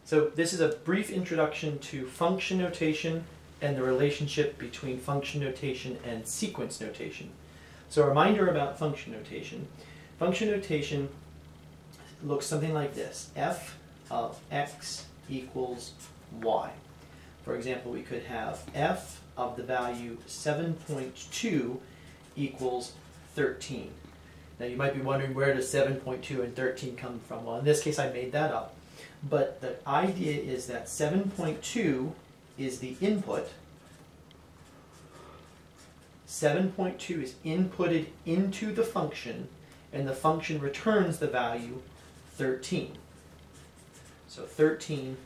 So this is a brief introduction to function notation and the relationship between function notation and sequence notation. So a reminder about function notation. Function notation looks something like this. F of x equals y. For example, we could have f of the value 7.2 equals 13. Now you might be wondering, where does 7.2 and 13 come from? Well, in this case I made that up. But the idea is that 7.2 is the input. 7.2 is inputted into the function, and the function returns the value 13. So 13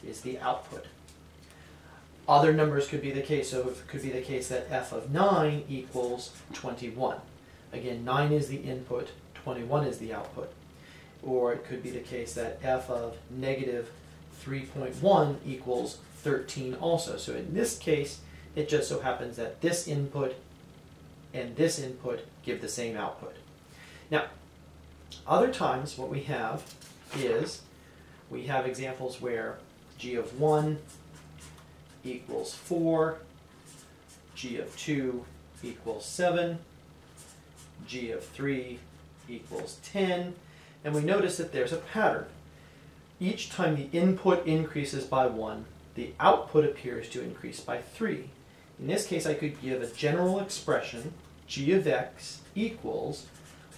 is the output. Other numbers could be the case. So it could be the case that f of 9 equals 21. Again, 9 is the input, 21 is the output. Or it could be the case that f of negative 3.1 equals 13 also. So in this case, it just so happens that this input and this input give the same output. Now, other times what we have is, we have examples where g of 1 equals 4, g of 2 equals 7, g of 3 equals 10, and we notice that there's a pattern. Each time the input increases by 1, the output appears to increase by 3. In this case, I could give a general expression, g of x equals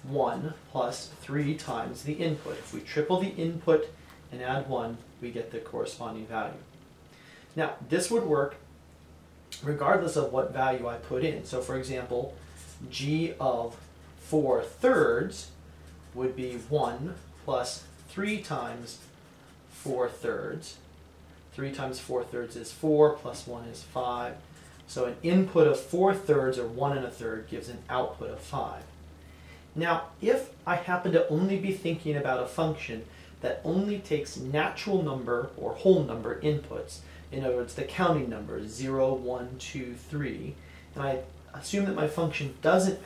1 plus 3 times the input. If we triple the input and add 1, we get the corresponding value. Now, this would work regardless of what value I put in. So for example, g of 4/3 would be 1 plus 3 times 4/3. 3 times 4/3 is 4, plus 1 is 5. So an input of 4/3 or 1 1/3 gives an output of 5. Now, if I happen to only be thinking about a function that only takes natural number or whole number inputs, in other words, the counting numbers 0, 1, 2, 3, and I assume that my function doesn't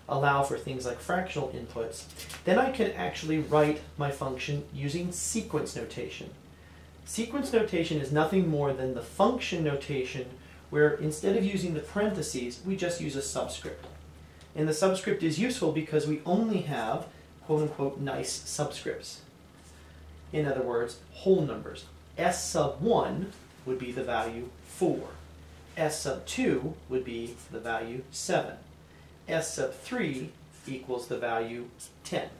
allow for things like fractional inputs, then I can actually write my function using sequence notation. Sequence notation is nothing more than the function notation where instead of using the parentheses, we just use a subscript. And the subscript is useful because we only have quote-unquote nice subscripts. In other words, whole numbers. S sub 1 would be the value 4. S sub 2 would be the value 7. S sub 3 equals the value 10.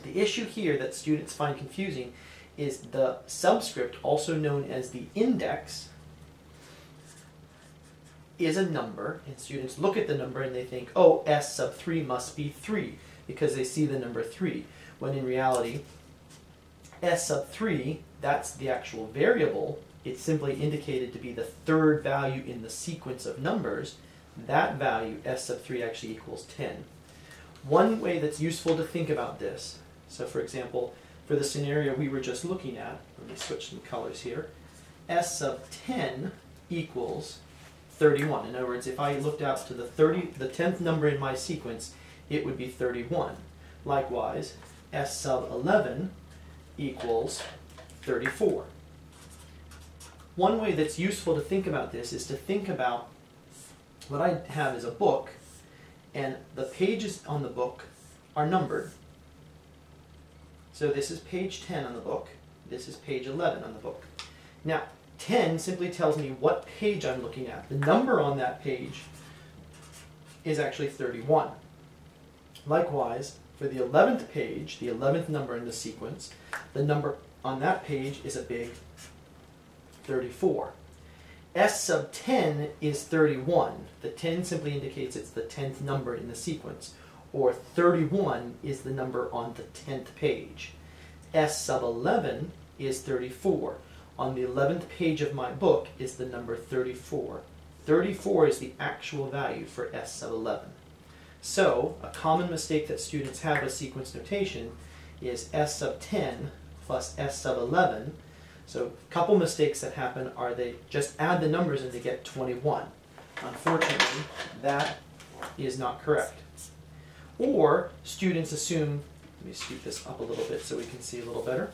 The issue here that students find confusing is the subscript, also known as the index, is a number, and students look at the number and they think, oh, S sub 3 must be 3, because they see the number 3, when in reality, S sub 3, that's the actual variable. It's simply indicated to be the third value in the sequence of numbers. That value, S sub 3, actually equals 10. One way that's useful to think about this, so for example, for the scenario we were just looking at, let me switch some colors here, S sub 10 equals 31. In other words, if I looked out to the 10th number in my sequence, it would be 31. Likewise, S sub 11 equals 34. One way that's useful to think about this is to think about what I have is a book, and the pages on the book are numbered. So this is page 10 on the book, this is page 11 on the book. Now, 10 simply tells me what page I'm looking at. The number on that page is actually 31. Likewise, for the 11th page, the 11th number in the sequence, the number on that page is a big 34. S sub 10 is 31. The 10 simply indicates it's the 10th number in the sequence, or 31 is the number on the 10th page. S sub 11 is 34. On the 11th page of my book is the number 34. 34 is the actual value for S sub 11. So, a common mistake that students have with sequence notation is S sub 10 plus S sub 11. So, a couple mistakes that happen are they just add the numbers and they get 21. Unfortunately, that is not correct. Or, students assume, let me scoot this up a little bit so we can see a little better.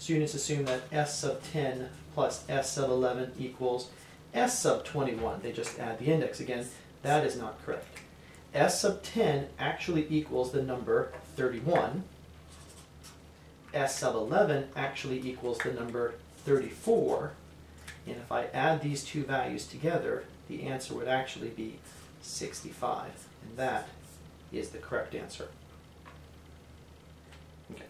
students assume that S sub 10 plus S sub 11 equals S sub 21. They just add the index again. That is not correct. S sub 10 actually equals the number 31. S sub 11 actually equals the number 34. And if I add these two values together, the answer would actually be 65. And that is the correct answer. Okay.